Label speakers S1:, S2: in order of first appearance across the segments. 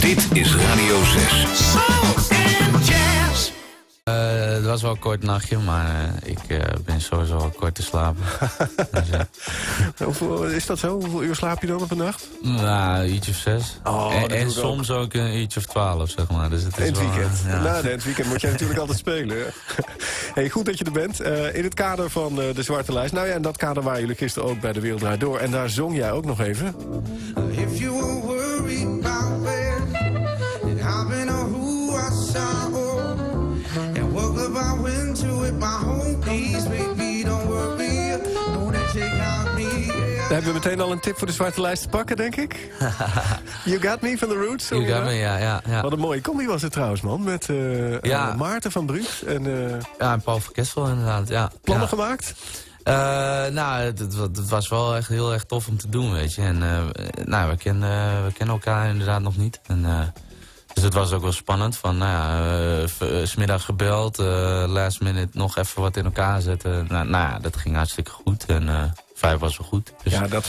S1: Dit is Radio 6.
S2: Soul and jazz.
S3: Het was wel een kort nachtje, maar ik ben sowieso al kort te slapen.
S4: Dus, is dat zo? Hoeveel uur slaap je dan op een nacht?
S3: Nou, een uurtje of 6.
S4: Oh,
S3: en soms ook een uurtje of 12, zeg maar. Dus het is
S4: in het weekend.
S3: Wel,
S4: Nou, in het weekend moet jij natuurlijk altijd spelen. Hey, goed dat je er bent. In het kader van de Zwarte Lijst. Nou ja, in dat kader waren jullie gisteren ook bij De Wereld Draait Door. En daar zong jij ook nog even.
S5: If you were worried about where and how been or who I saw, and what club I went to with my home, please, baby, don't worry, know that you got me.
S4: Daar hebben we meteen al een tip voor de Zwarte Lijst te pakken, denk ik. You Got Me van The Roots.
S3: You Got Me, ja.
S4: Wat een mooie combi was het trouwens, man. Met Maarten van Brugge en
S3: en Paul van Kessel inderdaad, ja.
S4: plannen gemaakt.
S3: Nou, het was wel echt heel erg tof om te doen, weet je. En nou, we kennen elkaar inderdaad nog niet. En, dus het was ook wel spannend. Van, nou ja, 's middags gebeld, last minute nog even wat in elkaar zetten. Nou ja, dat ging hartstikke goed. En 5 was wel goed. Dus,
S4: Ja, dat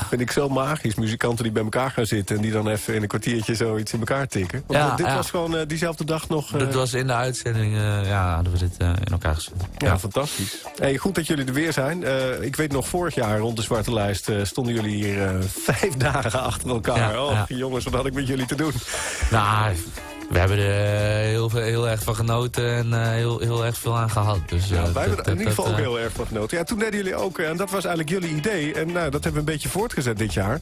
S4: vind ik zo magisch. Muzikanten die bij elkaar gaan zitten en die dan even in een kwartiertje zoiets in elkaar tikken. Want dit was gewoon diezelfde dag nog...
S3: Dat was in de uitzending, hadden we dit in elkaar gezet.
S4: Ja, fantastisch. Hey, goed dat jullie er weer zijn. Ik weet nog, vorig jaar rond de Zwarte Lijst stonden jullie hier 5 dagen achter elkaar. Jongens, wat had ik met jullie te doen?
S3: Nou, we hebben er heel erg van genoten en heel erg veel aan gehad. Dus,
S4: wij hebben er in ieder geval ook heel erg van genoten. Ja, toen deden jullie ook, en dat was eigenlijk jullie idee. En nou, dat hebben we een beetje voortgezet dit jaar.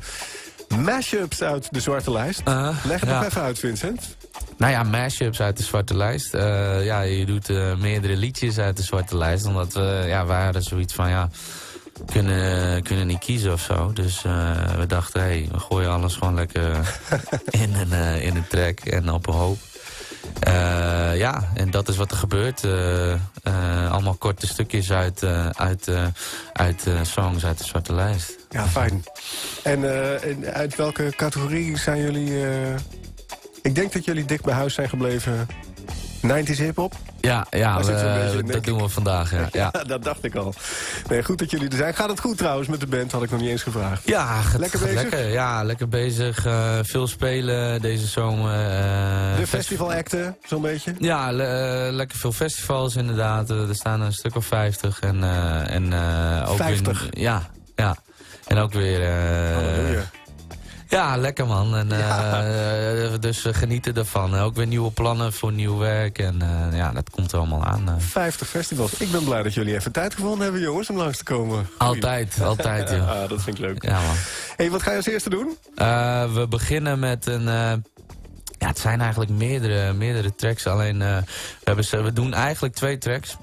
S4: Mashups uit de Zwarte Lijst. Leg het nog even uit, Vincent.
S3: Nou ja, mashups uit de Zwarte Lijst. Je doet meerdere liedjes uit de Zwarte Lijst. Omdat wij hadden zoiets van, kunnen niet kiezen of zo. Dus we dachten, we gooien alles gewoon lekker in een track en op een hoop. En dat is wat er gebeurt. Allemaal korte stukjes uit songs uit de Zwarte Lijst.
S4: Ja, fijn. En uit welke categorie zijn jullie... Ik denk dat jullie dicht bij huis zijn gebleven. 90s hiphop?
S3: Ja, dat doen we vandaag. Ja.
S4: Dat dacht ik al. Nee, goed dat jullie er zijn. Gaat het goed trouwens met de band? Had ik nog niet eens gevraagd.
S3: Ja,
S4: lekker bezig?
S3: Lekker bezig. Veel spelen deze zomer.
S4: De festivalacten, zo'n beetje? Ja,
S3: lekker veel festivals inderdaad. Er staan een stuk of 50. Ook
S4: 50?
S3: Weer, ja. En ook weer...
S4: Halleluja.
S3: Ja, lekker man. En, dus genieten ervan. Ook weer nieuwe plannen voor nieuw werk. En dat komt er allemaal aan.
S4: 50 festivals. Ik ben blij dat jullie even tijd gevonden hebben, jongens, om langs te komen.
S3: Altijd, joh.
S4: Dat vind ik leuk.
S3: Ja, man.
S4: Hey, wat ga je als eerste doen?
S3: We beginnen met een... het zijn eigenlijk meerdere tracks. Alleen, we doen eigenlijk 2 tracks.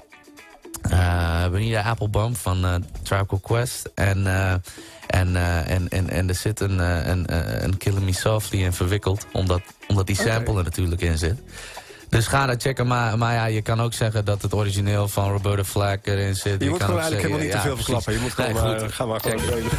S3: We hebben hier de Apple Bump van Tribe Called Quest. En er zit een Killing Me Softly in verwikkeld. Omdat die sample er natuurlijk in zit. Dus ga dat checken. Maar je kan ook zeggen dat het origineel van Roberta Flack erin zit.
S4: Je moet gewoon eigenlijk helemaal niet te veel verklappen. Je moet gewoon gaan maar gewoon spelen.